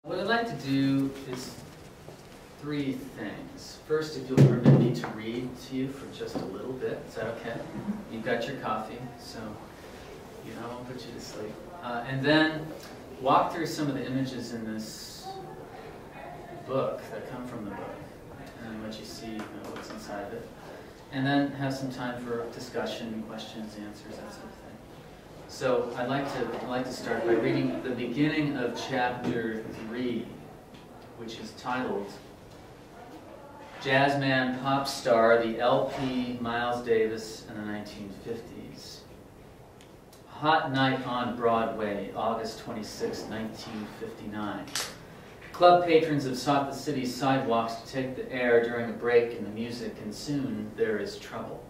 What I'd like to do is three things. First, if you'll permit me to read to you for just a little bit. Is that okay? You've got your coffee, so I won't put you to sleep. And then walk through some of the images in this book that come from the book, and what you see, what's inside of it. And then have some time for discussion, questions, answers, that sort of thing. So I'd like to start by reading the beginning of chapter 3, which is titled Jazzman Pop Star, the LP Miles Davis in the 1950s. Hot night on Broadway, August 26, 1959. Club patrons have sought the city's sidewalks to take the air during a break in the music, and soon there is trouble.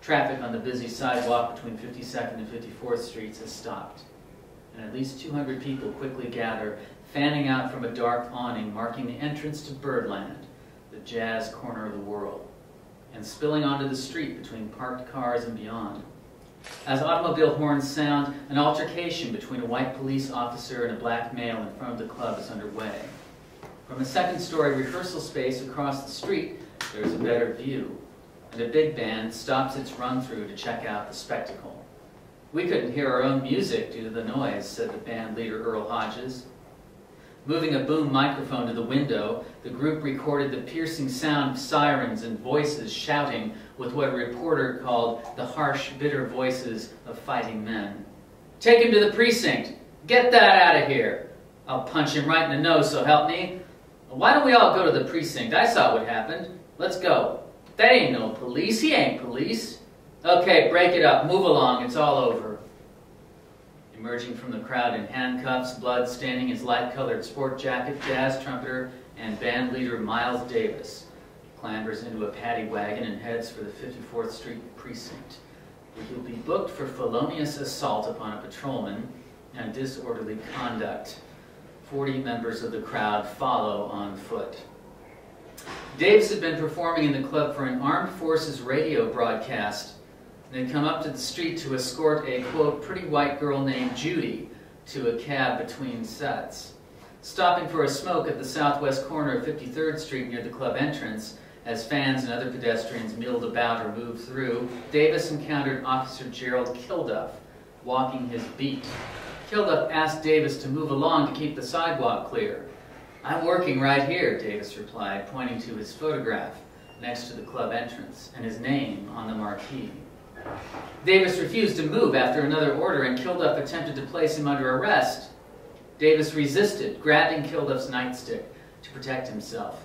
Traffic on the busy sidewalk between 52nd and 54th Streets has stopped, and at least 200 people quickly gather, fanning out from a dark awning marking the entrance to Birdland, the jazz corner of the world, and spilling onto the street between parked cars and beyond. As automobile horns sound, an altercation between a white police officer and a black male in front of the club is underway. From a second-story rehearsal space across the street, there is a better view, and a big band stops its run-through to check out the spectacle. "We couldn't hear our own music due to the noise," said the band leader Earl Hodges. Moving a boom microphone to the window, the group recorded the piercing sound of sirens and voices shouting with what a reporter called the harsh, bitter voices of fighting men. "Take him to the precinct! Get that out of here! I'll punch him right in the nose, so help me! Why don't we all go to the precinct? I saw what happened. Let's go." "That ain't no police. He ain't police." "Okay, break it up. Move along. It's all over." Emerging from the crowd in handcuffs, blood staining his light-colored sport jacket, jazz trumpeter and band leader Miles Davis clambers into a paddy wagon and heads for the 54th Street precinct, where he'll be booked for felonious assault upon a patrolman and disorderly conduct. 40 members of the crowd follow on foot. Davis had been performing in the club for an armed forces radio broadcast, and had come up to the street to escort a, quote, pretty white girl named Judy to a cab between sets. Stopping for a smoke at the southwest corner of 53rd Street near the club entrance, as fans and other pedestrians milled about or moved through, Davis encountered Officer Gerald Kilduff, walking his beat. Kilduff asked Davis to move along to keep the sidewalk clear. "I'm working right here," Davis replied, pointing to his photograph next to the club entrance and his name on the marquee. Davis refused to move after another order, and Kilduff attempted to place him under arrest. Davis resisted, grabbing Kilduff's nightstick to protect himself.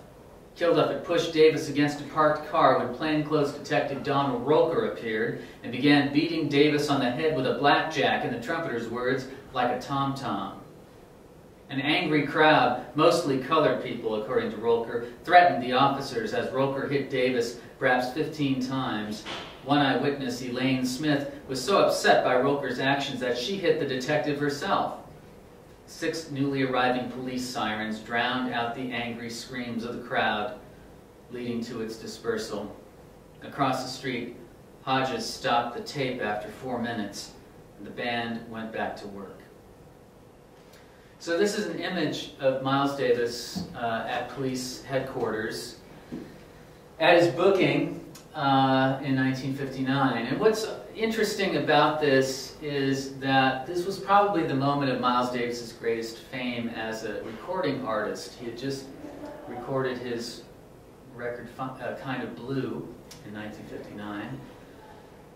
Kilduff had pushed Davis against a parked car when plainclothes detective Donald Roker appeared and began beating Davis on the head with a blackjack, in the trumpeter's words, like a tom-tom. An angry crowd, mostly colored people, according to Roker, threatened the officers as Roker hit Davis perhaps 15 times. One eyewitness, Elaine Smith, was so upset by Roker's actions that she hit the detective herself. 6 newly arriving police sirens drowned out the angry screams of the crowd, leading to its dispersal. Across the street, Hodges stopped the tape after 4 minutes, and the band went back to work. So this is an image of Miles Davis at police headquarters at his booking in 1959. And what's interesting about this is that this was probably the moment of Miles Davis's greatest fame as a recording artist. He had just recorded his record Kind of Blue in 1959,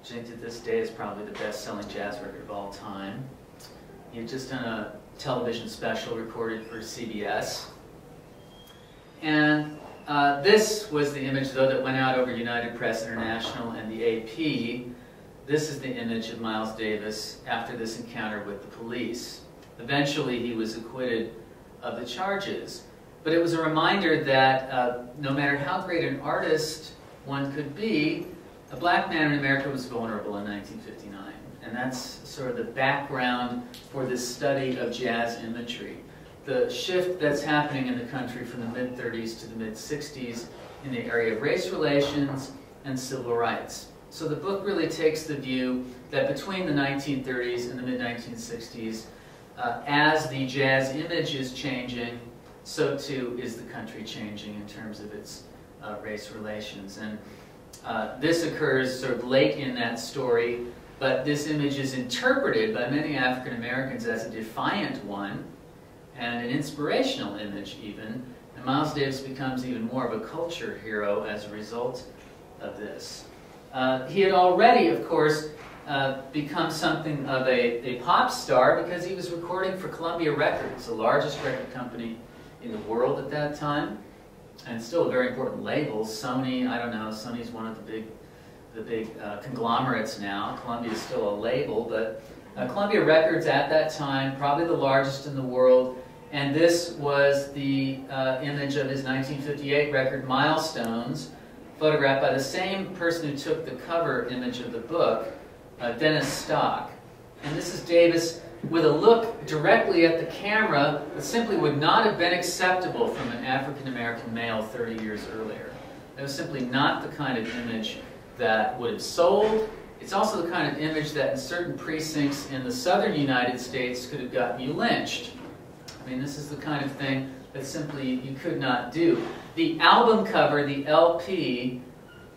which I think to this day is probably the best-selling jazz record of all time. He had just done a television special recorded for CBS. And this was the image, though, that went out over United Press International and the AP. This is the image of Miles Davis after this encounter with the police. Eventually, he was acquitted of the charges. But it was a reminder that no matter how great an artist one could be, a black man in America was vulnerable in 1959. And that's sort of the background for this study of jazz imagery. The shift that's happening in the country from the mid-30s to the mid-60s in the area of race relations and civil rights. So the book really takes the view that between the 1930s and the mid-1960s, as the jazz image is changing, so too is the country changing in terms of its race relations. And this occurs sort of late in that story, but this image is interpreted by many African Americans as a defiant one, and an inspirational image even. And Miles Davis becomes even more of a culture hero as a result of this. He had already, of course, become something of a pop star because he was recording for Columbia Records, the largest record company in the world at that time, and still a very important label. Sony, I don't know, Sony's one of the big conglomerates now. Columbia is still a label, but Columbia Records at that time, probably the largest in the world, and this was the image of his 1958 record, Milestones, photographed by the same person who took the cover image of the book, Dennis Stock. And this is Davis with a look directly at the camera that simply would not have been acceptable from an African-American male 30 years earlier. It was simply not the kind of image that would have sold. It's also the kind of image that in certain precincts in the southern United States could have gotten you lynched. I mean, this is the kind of thing that simply you could not do. The album cover, the LP,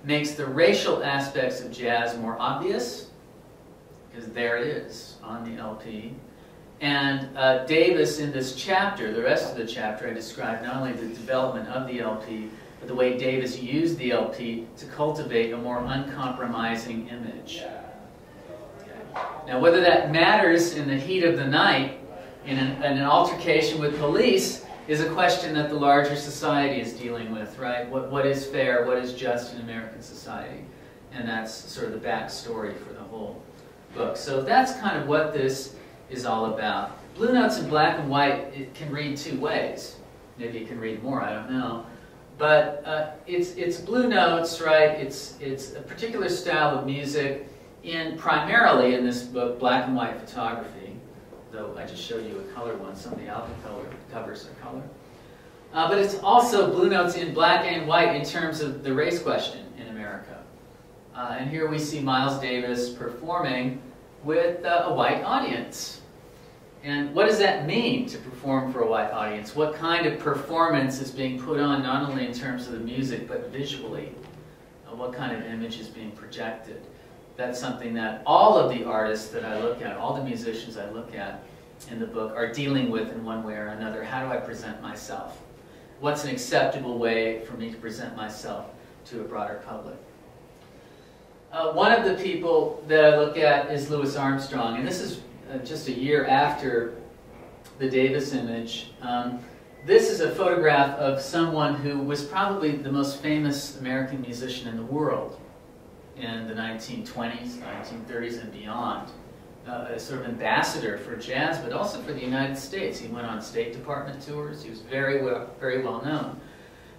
makes the racial aspects of jazz more obvious, because there it is on the LP. And Davis in this chapter, the rest of the chapter, I described not only the development of the LP, but the way Davis used the LP to cultivate a more uncompromising image. Okay. Now, whether that matters in the heat of the night, in an altercation with police, is a question that the larger society is dealing with, right? What is fair, what is just in American society? And that's sort of the backstory for the whole book. So that's kind of what this is all about. Blue Notes in black and white, it can read two ways. Maybe it can read more, I don't know. But it's Blue Notes, right? It's a particular style of music, primarily in this book, black and white photography. Though I just showed you a color one. Some of the album covers are color. But it's also Blue Notes in black and white in terms of the race question in America. And here we see Miles Davis performing with a white audience. And what does that mean to perform for a white audience? What kind of performance is being put on, not only in terms of the music, but visually? What kind of image is being projected? That's something that all of the artists that I look at, all the musicians I look at in the book, are dealing with in one way or another. How do I present myself? What's an acceptable way for me to present myself to a broader public? One of the people that I look at is Louis Armstrong, and this is just a year after the Davis image. This is a photograph of someone who was probably the most famous American musician in the world in the 1920s, 1930s, and beyond. A sort of ambassador for jazz, but also for the United States. He went on State Department tours. He was very well known.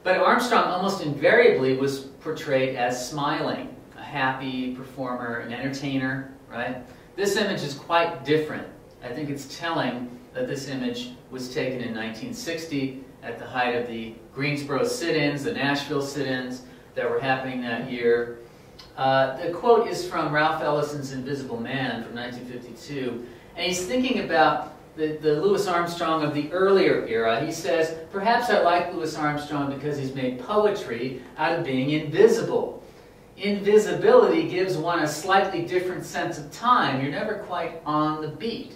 But Armstrong almost invariably was portrayed as smiling, a happy performer, an entertainer, right? This image is quite different. I think it's telling that this image was taken in 1960 at the height of the Greensboro sit-ins, the Nashville sit-ins that were happening that year. The quote is from Ralph Ellison's Invisible Man from 1952, and he's thinking about the Louis Armstrong of the earlier era. He says, perhaps I like Louis Armstrong because he's made poetry out of being invisible. Invisibility gives one a slightly different sense of time. You're never quite on the beat.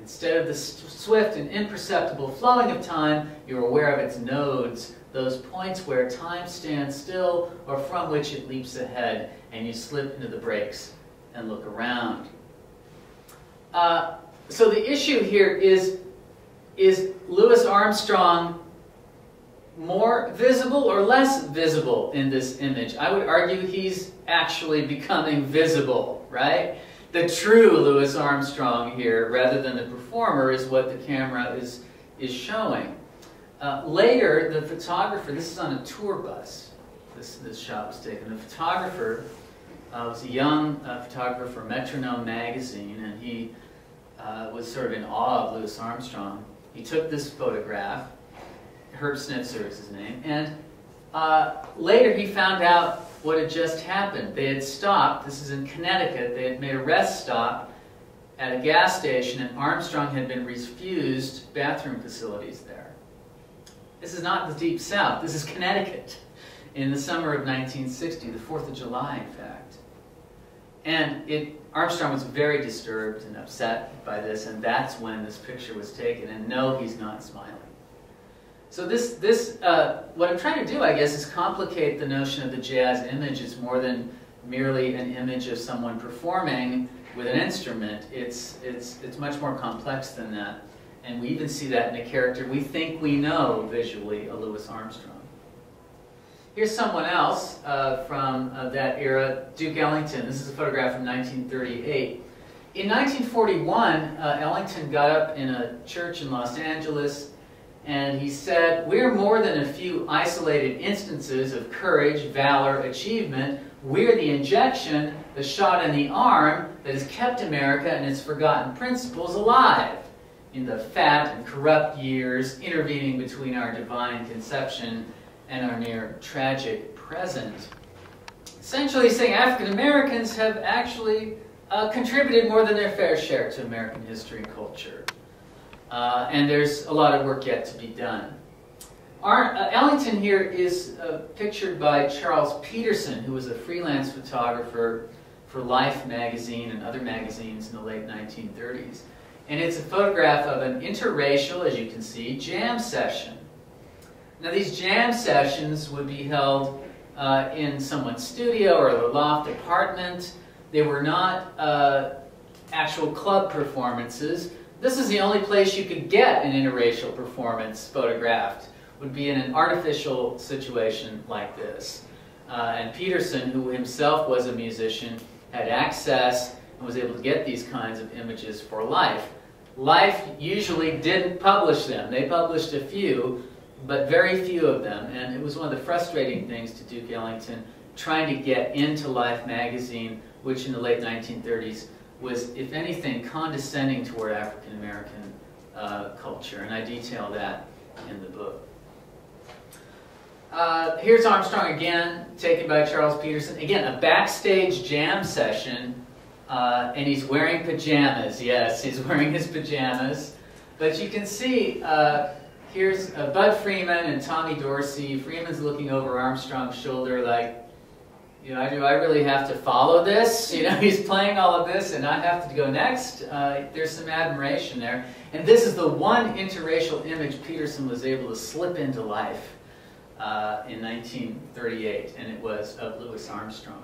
Instead of the swift and imperceptible flowing of time, you're aware of its nodes, those points where time stands still or from which it leaps ahead, and you slip into the brakes and look around. So the issue here is Louis Armstrong more visible or less visible in this image? I would argue he's actually becoming visible, right? The true Louis Armstrong here, rather than the performer, is what the camera is showing. Later, the photographer, this is on a tour bus, this shot was taken. The photographer was a young photographer for Metronome magazine, and he was sort of in awe of Louis Armstrong. He took this photograph. Herb Snitzer is his name, and later he found out what had just happened. They had stopped, this is in Connecticut, they had made a rest stop at a gas station, and Armstrong had been refused bathroom facilities there. This is not the Deep South. This is Connecticut in the summer of 1960, the 4th of July, in fact. And Armstrong was very disturbed and upset by this, and that's when this picture was taken. And no, he's not smiling. So what I'm trying to do, I guess, is complicate the notion of the jazz image. It's more than merely an image of someone performing with an instrument. It's much more complex than that. And we even see that in a character we think we know visually, a Louis Armstrong. Here's someone else from that era, Duke Ellington. This is a photograph from 1938. In 1941, Ellington got up in a church in Los Angeles, and he said, "We're more than a few isolated instances of courage, valor, achievement. We're the injection, the shot in the arm that has kept America and its forgotten principles alive in the fat and corrupt years intervening between our divine conception and our near tragic present." Essentially saying African Americans have actually contributed more than their fair share to American history and culture. And there's a lot of work yet to be done. Ellington here is pictured by Charles Peterson, who was a freelance photographer for Life magazine and other magazines in the late 1930s. And it's a photograph of an interracial, as you can see, jam session. Now these jam sessions would be held in someone's studio or a loft apartment. They were not actual club performances. This is the only place you could get an interracial performance photographed, would be in an artificial situation like this. And Peterson, who himself was a musician, had access and was able to get these kinds of images for Life. Life usually didn't publish them. They published a few, but very few of them. And it was one of the frustrating things to Duke Ellington, trying to get into Life magazine, which in the late 1930s was, if anything, condescending toward African American culture. And I detail that in the book. Here's Armstrong again, taken by Charles Peterson. Again, a backstage jam session, and he's wearing pajamas. Yes, he's wearing his pajamas. But you can see, here's Bud Freeman and Tommy Dorsey. Freeman's looking over Armstrong's shoulder like, you know, do I really have to follow this? You know, he's playing all of this and I have to go next. There's some admiration there. And this is the one interracial image Peterson was able to slip into Life in 1938, and it was of Louis Armstrong.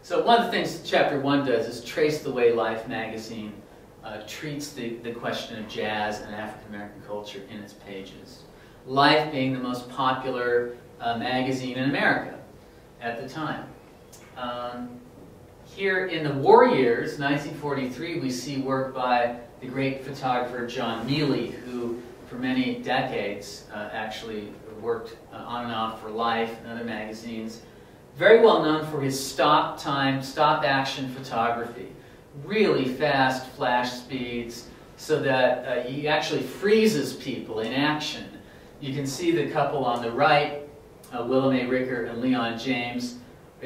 So one of the things Chapter 1 does is trace the way Life magazine treats the question of jazz and African American culture in its pages. Life being the most popular magazine in America at the time. Here in the war years, 1943, we see work by the great photographer John Neely, who for many decades actually worked on and off for Life and other magazines. Very well known for his stop time, stop action photography. Really fast flash speeds so that he actually freezes people in action. You can see the couple on the right, Willa Mae Ricker and Leon James.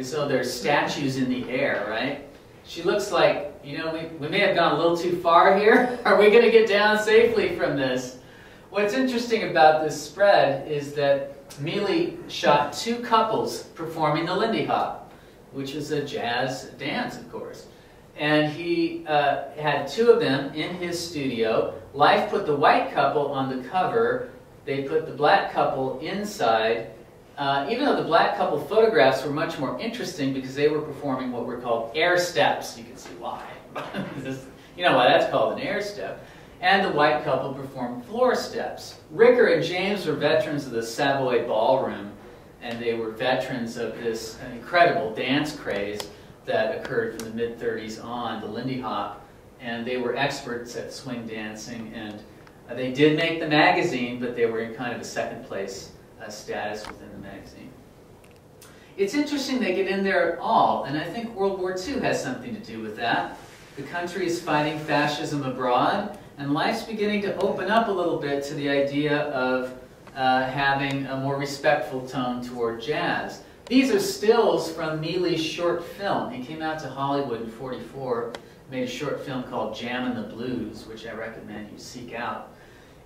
So there's statues in the air, right? She looks like, you know, we may have gone a little too far here. Are we going to get down safely from this? What's interesting about this spread is that Mealy shot two couples performing the Lindy Hop, which is a jazz dance, of course. And he had two of them in his studio. Life put the white couple on the cover. They put the black couple inside. Even though the black couple photographs were much more interesting because they were performing what were called air steps. You can see why. You know why that's called an air step. And the white couple performed floor steps. Ricker and James were veterans of the Savoy Ballroom, and they were veterans of this incredible dance craze that occurred from the mid-30s on, the Lindy Hop, and they were experts at swing dancing, and they did make the magazine, but they were in kind of a second place status within the magazine. It's interesting they get in there at all, and I think World War II has something to do with that. The country is fighting fascism abroad, and Life's beginning to open up a little bit to the idea of having a more respectful tone toward jazz. These are stills from Mealy's short film. He came out to Hollywood in '44 made a short film called Jammin the Blues, which I recommend you seek out.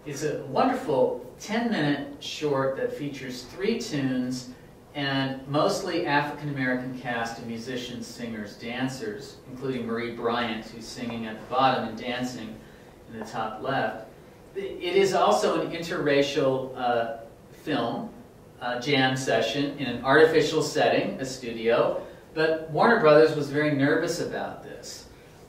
It's a wonderful 10-minute short that features 3 tunes and mostly African-American cast of musicians, singers, dancers, including Marie Bryant, who's singing at the bottom and dancing in the top left. It is also an interracial film, jam session in an artificial setting, a studio, but Warner Brothers was very nervous about this.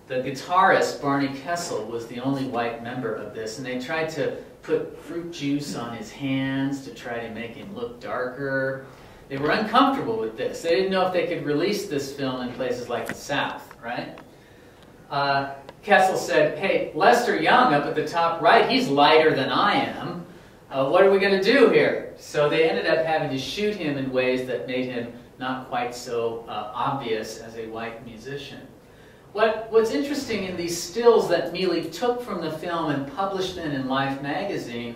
The guitarist, Barney Kessel, was the only white member of this, and they tried to put fruit juice on his hands to try to make him look darker. They were uncomfortable with this. They didn't know if they could release this film in places like the South, right? Kessel said, hey, Lester Young up at the top right, he's lighter than I am. What are we going to do here? So they ended up having to shoot him in ways that made him not quite so obvious as a white musician. What's interesting in these stills that Mealy took from the film and published them in Life magazine,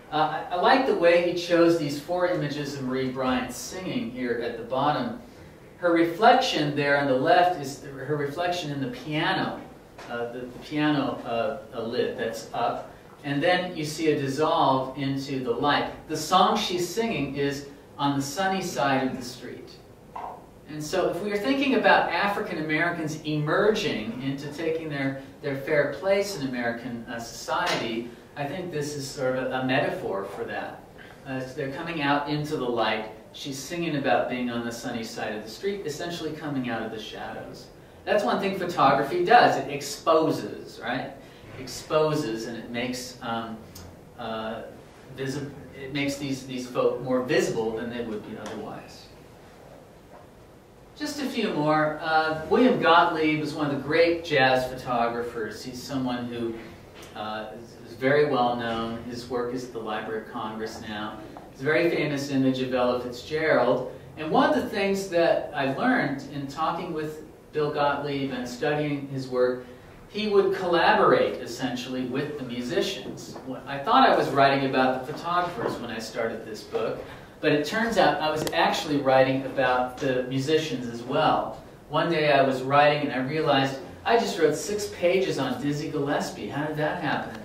I like the way he chose these 4 images of Marie Bryant singing here at the bottom. Her reflection there on the left is her reflection in the piano, the piano lid that's up. And then you see a dissolve into the light. The song she's singing is On the Sunny Side of the Street. And so if we are thinking about African Americans emerging into taking their fair place in American society, I think this is sort of a metaphor for that. They're coming out into the light. She's singing about being on the sunny side of the street, essentially coming out of the shadows. That's one thing photography does. It exposes, right? Exposes, and it makes these folk more visible than they would be otherwise. Just a few more. William Gottlieb is one of the great jazz photographers. He's someone who is very well known. His work is at the Library of Congress now. It's a very famous image of Ella Fitzgerald. And one of the things that I learned in talking with Bill Gottlieb and studying his work, he would collaborate essentially with the musicians. I thought I was writing about the photographers when I started this book, but it turns out I was actually writing about the musicians as well. One day I was writing and I realized I just wrote 6 pages on Dizzy Gillespie. How did that happen?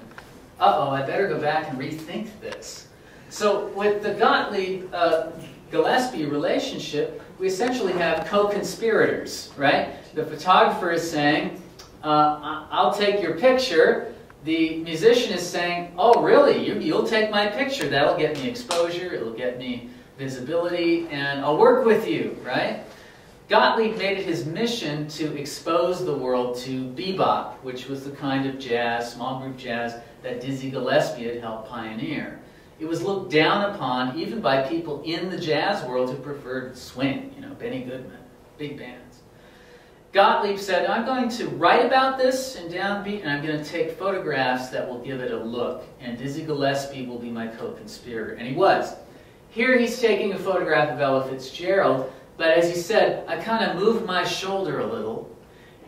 Uh-oh, I better go back and rethink this. So with the Gottlieb-Gillespie relationship, we essentially have co-conspirators, right? The photographer is saying, I'll take your picture. The musician is saying, oh really, you'll take my picture. That'll get me exposure, it'll get me visibility, and I'll work with you, right? Gottlieb made it his mission to expose the world to bebop, which was the kind of jazz, small group jazz, that Dizzy Gillespie had helped pioneer. It was looked down upon even by people in the jazz world who preferred swing, Benny Goodman, big bands. Gottlieb said, I'm going to write about this in downbeat, and I'm going to take photographs that will give it a look, and Dizzy Gillespie will be my co-conspirator. And he was. Here he's taking a photograph of Ella Fitzgerald, but as he said, I kind of moved my shoulder a little,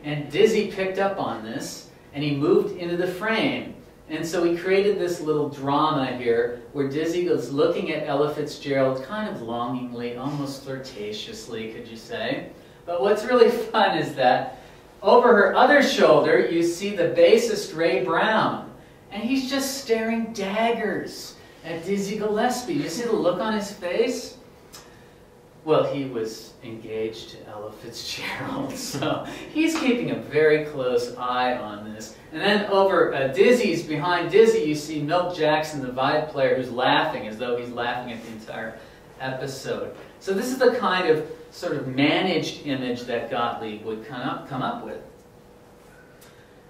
and Dizzy picked up on this, and he moved into the frame. And so he created this little drama here where Dizzy was looking at Ella Fitzgerald kind of longingly, almost flirtatiously, could you say. But what's really fun is that over her other shoulder, you see the bassist Ray Brown. And he's just staring daggers at Dizzy Gillespie. You see the look on his face? Well, he was engaged to Ella Fitzgerald, so he's keeping a very close eye on this. And then over behind Dizzy, you see Milt Jackson, the vibe player, who's laughing as though he's laughing at the entire episode. So this is the kind of sort of managed image that Gottlieb would come up with.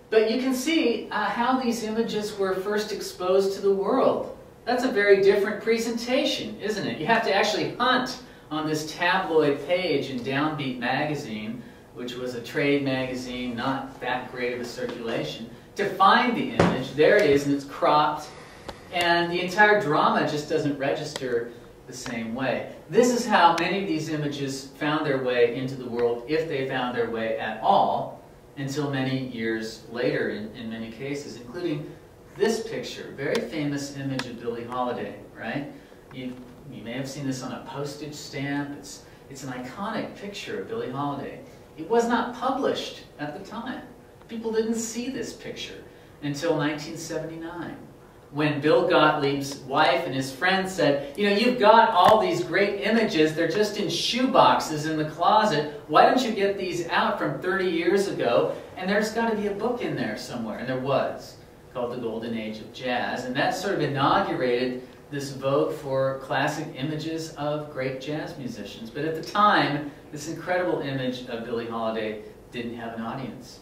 But you can see how these images were first exposed to the world. That's a very different presentation, isn't it? You have to actually hunt on this tabloid page in Downbeat magazine, which was a trade magazine, not that great of a circulation, to find the image. There it is, and it's cropped, and the entire drama just doesn't register the same way. This is how many of these images found their way into the world, if they found their way at all, until many years later in many cases, including this picture, very famous image of Billie Holiday, right? You may have seen this on a postage stamp. It's an iconic picture of Billie Holiday. It was not published at the time. People didn't see this picture until 1979, when Bill Gottlieb's wife and his friend said, you know, you've got all these great images, they're just in shoe boxes in the closet, why don't you get these out from 30 years ago, and there's got to be a book in there somewhere, and there was, called The Golden Age of Jazz, and that sort of inaugurated this vogue for classic images of great jazz musicians. But at the time, this incredible image of Billie Holiday didn't have an audience.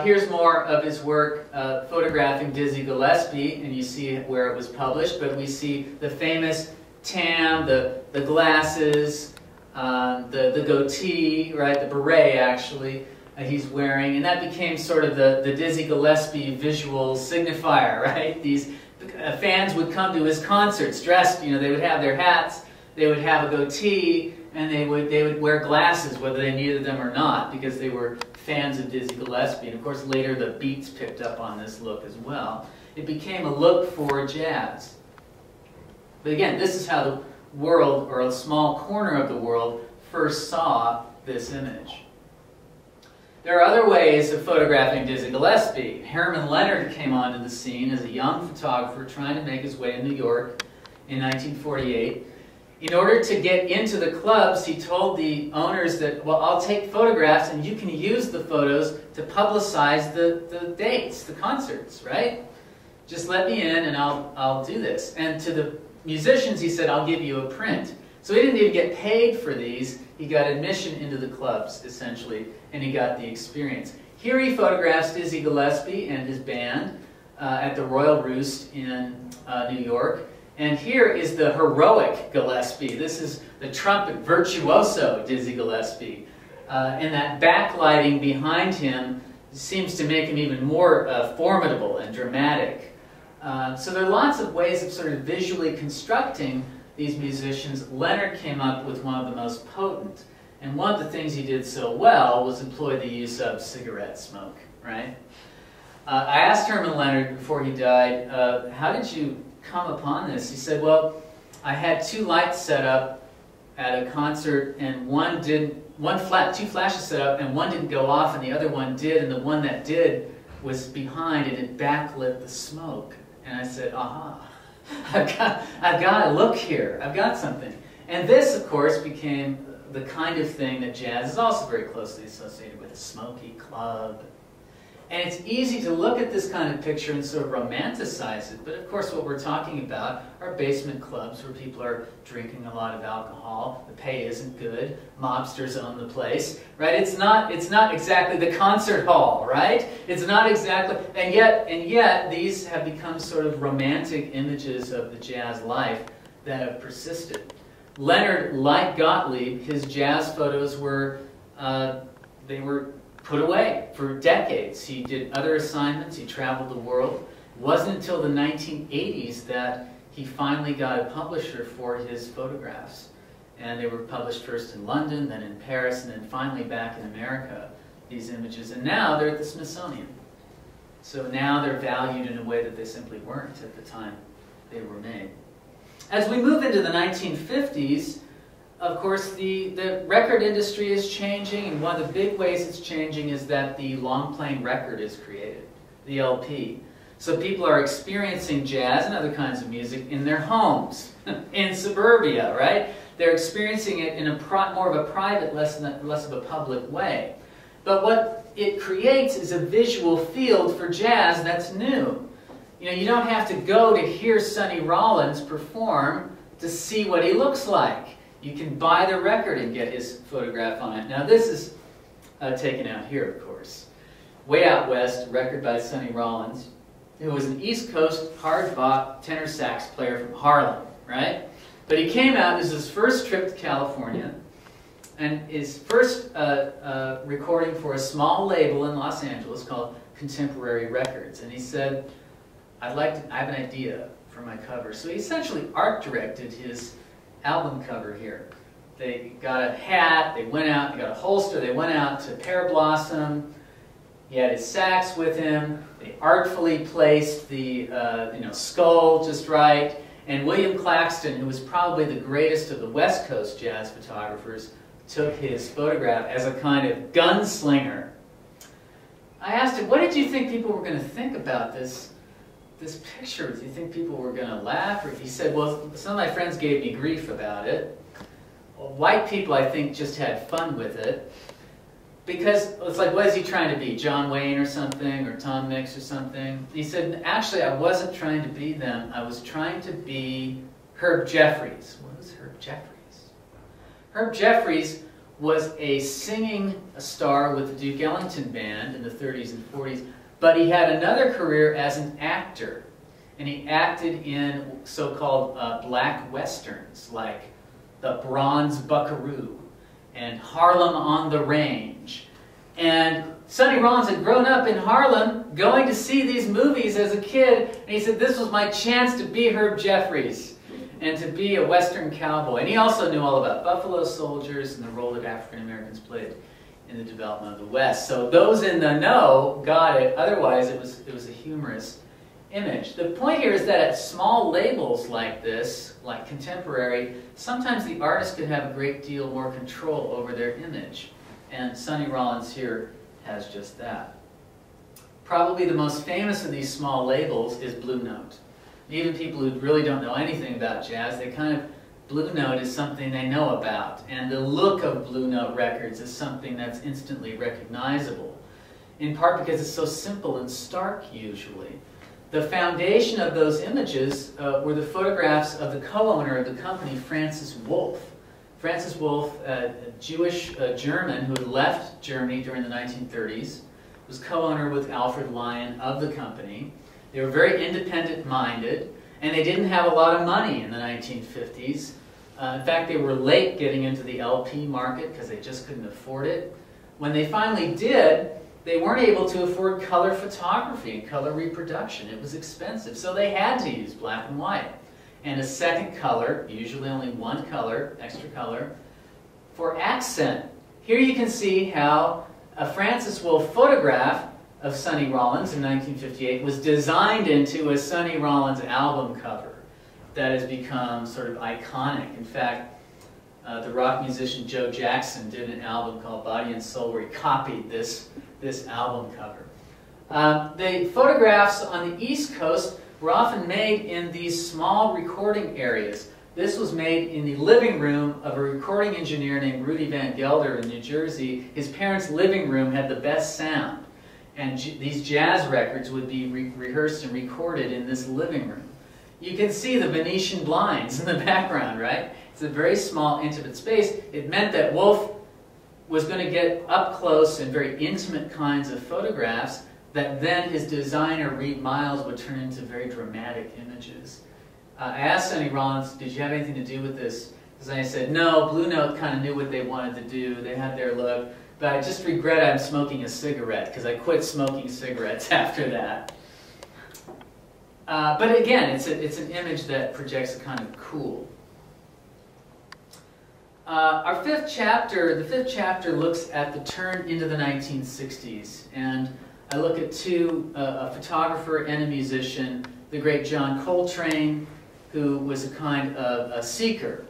Here's more of his work photographing Dizzy Gillespie, and you see where it was published, but we see the famous tam, the glasses, the goatee, right, the beret actually, he's wearing, and that became sort of the Dizzy Gillespie visual signifier, right? These fans would come to his concerts dressed, you know, they would have their hats, they would have a goatee, and they would wear glasses, whether they needed them or not, because they were fans of Dizzy Gillespie. And of course later the Beats picked up on this look as well. It became a look for jazz. But again, this is how the world, or a small corner of the world, first saw this image. There are other ways of photographing Dizzy Gillespie. Herman Leonard came onto the scene as a young photographer trying to make his way in New York in 1948. In order to get into the clubs, he told the owners that, well, I'll take photographs and you can use the photos to publicize the dates, the concerts, right? Just let me in and I'll do this. And to the musicians, he said, I'll give you a print. So he didn't even get paid for these. He got admission into the clubs, essentially, and he got the experience. Here he photographs Dizzy Gillespie and his band at the Royal Roost in New York. And here is the heroic Gillespie. This is the trumpet virtuoso Dizzy Gillespie. And that backlighting behind him seems to make him even more formidable and dramatic. So there are lots of ways of sort of visually constructing these musicians. Leonard came up with one of the most potent. And one of the things he did so well was employ the use of cigarette smoke, right? I asked Herman Leonard before he died, how did you come upon this? He said, well, I had two lights set up at a concert, and two flashes set up, and one didn't go off, and the other one did, and the one that did was behind, and it backlit the smoke. And I said, aha, I've got a look here. I've got something. And this, of course, became the kind of thing that jazz is also very closely associated with, a smoky club. And it's easy to look at this kind of picture and sort of romanticize it, but of course what we're talking about are basement clubs where people are drinking a lot of alcohol, the pay isn't good, mobsters own the place, right? It's not exactly the concert hall, right? It's not exactly, and yet these have become sort of romantic images of the jazz life that have persisted. Leonard, like Gottlieb, his jazz photos were, they were put away for decades. He did other assignments, he traveled the world. It wasn't until the 1980s that he finally got a publisher for his photographs. And they were published first in London, then in Paris, and then finally back in America, these images. And now they're at the Smithsonian. So now they're valued in a way that they simply weren't at the time they were made. As we move into the 1950s, of course, the record industry is changing, and one of the big ways it's changing is that the long-playing record is created, the LP. So people are experiencing jazz and other kinds of music in their homes, in suburbia, right? They're experiencing it in more of a private, less of a public way. But what it creates is a visual field for jazz that's new. You know, you don't have to go to hear Sonny Rollins perform to see what he looks like. You can buy the record and get his photograph on it. Now this is taken out here, of course. Way Out West, record by Sonny Rollins, who was an East Coast hard-bop tenor sax player from Harlem, right? But he came out, this was his first trip to California, and his first recording for a small label in Los Angeles called Contemporary Records. And he said, I have an idea for my cover. So he essentially art directed his album cover here. They got a hat, they went out, they got a holster, they went out to Pear Blossom, he had his sax with him, they artfully placed the skull just right, and William Claxton, who was probably the greatest of the West Coast jazz photographers, took his photograph as a kind of gunslinger. I asked him, what did you think people were going to think about this picture? Do you think people were going to laugh? Or he said, well, some of my friends gave me grief about it. White people, I think, just had fun with it. Because it's like, what is he trying to be? John Wayne or something? Or Tom Mix or something? He said, actually, I wasn't trying to be them. I was trying to be Herb Jeffries. What was Herb Jeffries? Herb Jeffries was a singing star with the Duke Ellington Band in the 30s and 40s, but he had another career as an actor. And he acted in so-called black westerns, like The Bronze Buckaroo and Harlem on the Range. And Sonny Rollins had grown up in Harlem going to see these movies as a kid, and he said, this was my chance to be Herb Jeffries and to be a Western cowboy. And he also knew all about Buffalo Soldiers and the role that African Americans played in the development of the West. So those in the know got it. Otherwise, it was a humorous image. The point here is that at small labels like this, like Contemporary, sometimes the artist could have a great deal more control over their image. And Sonny Rollins here has just that. Probably the most famous of these small labels is Blue Note. Even people who really don't know anything about jazz, they kind of, Blue Note is something they know about. And the look of Blue Note records is something that's instantly recognizable. In part because it's so simple and stark, usually. The foundation of those images were the photographs of the co-owner of the company, Francis Wolff. Francis Wolff, a Jewish German who had left Germany during the 1930s, was co-owner with Alfred Lion of the company. They were very independent-minded, and they didn't have a lot of money in the 1950s. In fact, they were late getting into the LP market because they just couldn't afford it. When they finally did, they weren't able to afford color photography and color reproduction. It was expensive, so they had to use black and white. And a second color, usually only one color, extra color, for accent. Here you can see how a Francis Wolff photograph of Sonny Rollins in 1958 was designed into a Sonny Rollins album cover that has become sort of iconic. In fact, the rock musician Joe Jackson did an album called Body and Soul where he copied this album cover. The photographs on the East Coast were often made in these small recording areas. This was made in the living room of a recording engineer named Rudy Van Gelder in New Jersey. His parents' living room had the best sound. And these jazz records would be rehearsed and recorded in this living room. You can see the Venetian blinds in the background, right? It's a very small, intimate space. It meant that Wolff was going to get up close and very intimate kinds of photographs that then his designer, Reed Miles, would turn into very dramatic images. I asked Sonny Rollins, did you have anything to do with this? Because I said, no, Blue Note kind of knew what they wanted to do. They had their look. But I just regret I'm smoking a cigarette, because I quit smoking cigarettes after that. But again, it's an image that projects a kind of cool. Our the fifth chapter looks at the turn into the 1960s. And I look at a photographer and a musician, the great John Coltrane, who was a kind of a seeker.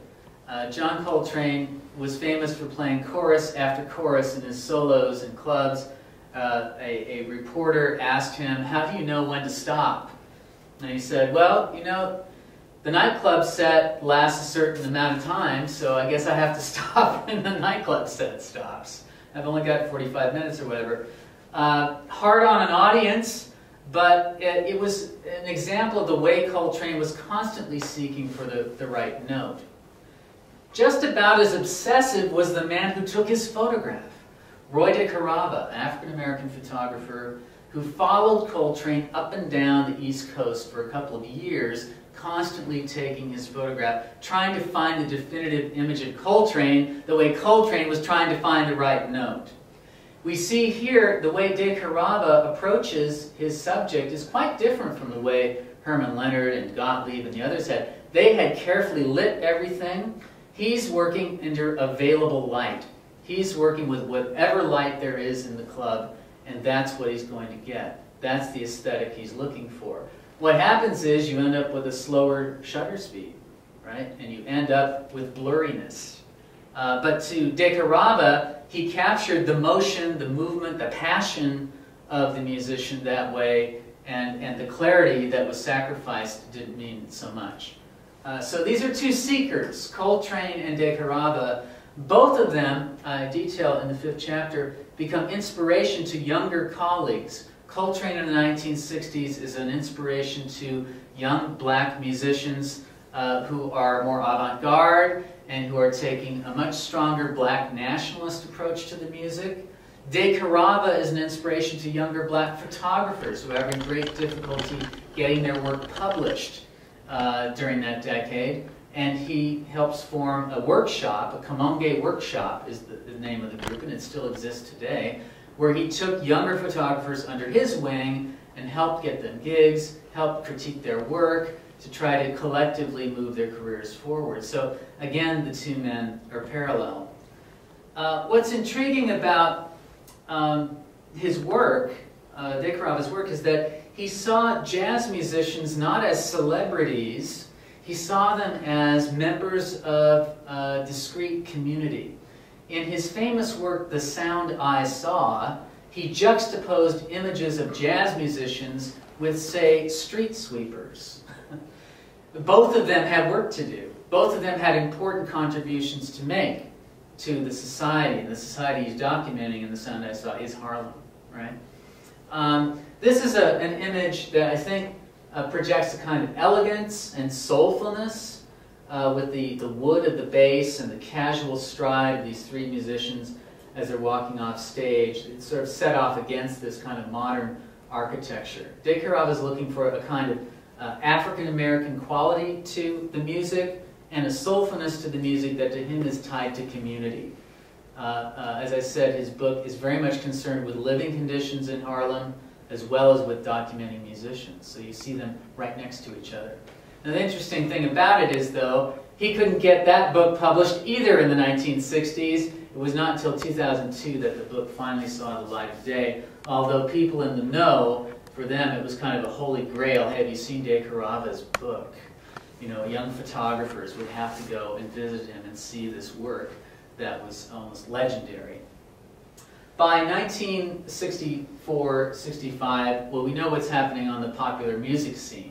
John Coltrane was famous for playing chorus after chorus in his solos in clubs. A reporter asked him, how do you know when to stop? And he said, well, you know, the nightclub set lasts a certain amount of time, so I guess I have to stop when the nightclub set stops. I've only got 45 minutes or whatever. Hard on an audience, but it was an example of the way Coltrane was constantly seeking for the right note. Just about as obsessive was the man who took his photograph, Roy DeCarava, an African-American photographer who followed Coltrane up and down the East Coast for a couple of years, constantly taking his photograph, trying to find the definitive image of Coltrane the way Coltrane was trying to find the right note. We see here the way DeCarava approaches his subject is quite different from the way Herman Leonard and Gottlieb and the others had. They had carefully lit everything. He's working under available light. He's working with whatever light there is in the club, and that's what he's going to get. That's the aesthetic he's looking for. What happens is you end up with a slower shutter speed, right? And you end up with blurriness. But to De Carava, he captured the motion, the movement, the passion of the musician that way, and the clarity that was sacrificed didn't mean so much. So these are two seekers, Coltrane and De Carava. Both of them, detailed in the 5th chapter, become inspiration to younger colleagues. Coltrane in the 1960s is an inspiration to young black musicians who are more avant-garde and who are taking a much stronger black nationalist approach to the music. De Carava is an inspiration to younger black photographers who are having great difficulty getting their work published during that decade. And he helps form a workshop, a Kamonge workshop is the name of the group, and it still exists today, where he took younger photographers under his wing and helped get them gigs, helped critique their work, to try to collectively move their careers forward. So again, the two men are parallel. What's intriguing about his work, De Carava's work, is that he saw jazz musicians not as celebrities, he saw them as members of a discrete community. In his famous work, The Sound I Saw, he juxtaposed images of jazz musicians with, say, street sweepers. Both of them had work to do. Both of them had important contributions to make to the society. And the society he's documenting in The Sound I Saw is Harlem, right? This is an image that I think projects a kind of elegance and soulfulness with the wood of the bass and the casual stride of these three musicians as they're walking off stage. It's sort of set off against this kind of modern architecture. De Carava is looking for a kind of African-American quality to the music and a soulfulness to the music that to him is tied to community. As I said, his book is very much concerned with living conditions in Harlem as well as with documenting musicians. So you see them right next to each other. Now the interesting thing about it is, though, he couldn't get that book published either in the 1960s. It was not until 2002 that the book finally saw the light of day, although people in the know, for them it was kind of a holy grail. Have you seen De Carava's book? You know, young photographers would have to go and visit him and see this work that was almost legendary. By 1964-65, well, we know what's happening on the popular music scene,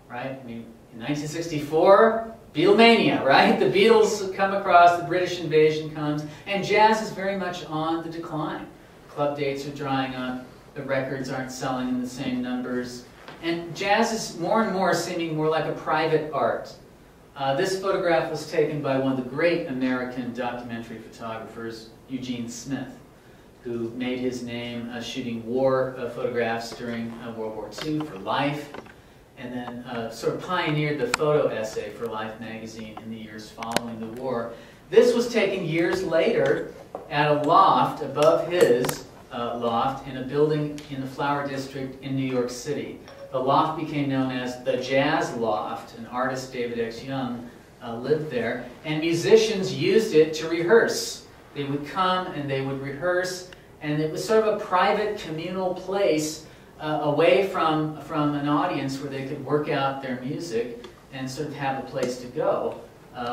right? I mean, in 1964, Beatlemania, right? The Beatles come across, the British invasion comes, and jazz is very much on the decline. Club dates are drying up, the records aren't selling in the same numbers, and jazz is more and more seeming more like a private art. This photograph was taken by one of the great American documentary photographers, Eugene Smith, who made his name shooting war photographs during World War II for Life, and then sort of pioneered the photo essay for Life magazine in the years following the war. This was taken years later at a loft above his loft in a building in the Flower District in New York City. The loft became known as the Jazz Loft, and artist David X. Young lived there, and musicians used it to rehearse. They would come and they would rehearse, and it was sort of a private communal place away from an audience where they could work out their music and sort of have a place to go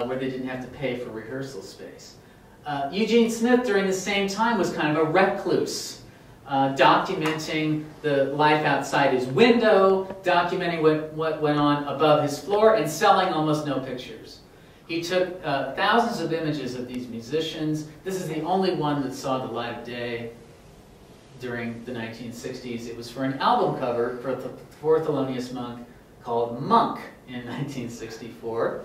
where they didn't have to pay for rehearsal space. Eugene Smith during the same time was kind of a recluse, documenting the life outside his window, documenting what went on above his floor, and selling almost no pictures. He took thousands of images of these musicians. This is the only one that saw the light of day during the 1960s. It was for an album cover for Thelonious Monk called Monk in 1964,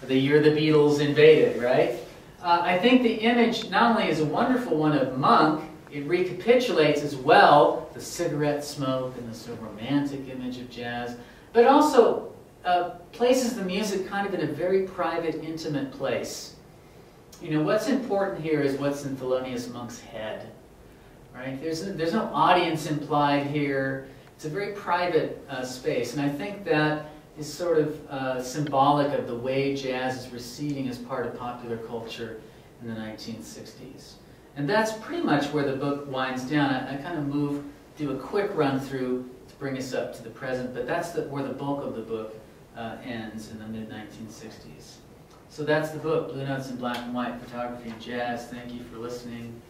the year the Beatles invaded, right? I think the image not only is a wonderful one of Monk, it recapitulates as well the cigarette smoke and the sort of romantic image of jazz, but also places the music kind of in a very private, intimate place. You know, what's important here is what's in Thelonious Monk's head, right? There's no audience implied here. It's a very private space, and I think that is sort of symbolic of the way jazz is receding as part of popular culture in the 1960s. And that's pretty much where the book winds down. I kind of do a quick run through to bring us up to the present, but that's where the bulk of the book ends in the mid-1960s. So that's the book, Blue Notes in Black and White, Photography and Jazz. Thank you for listening.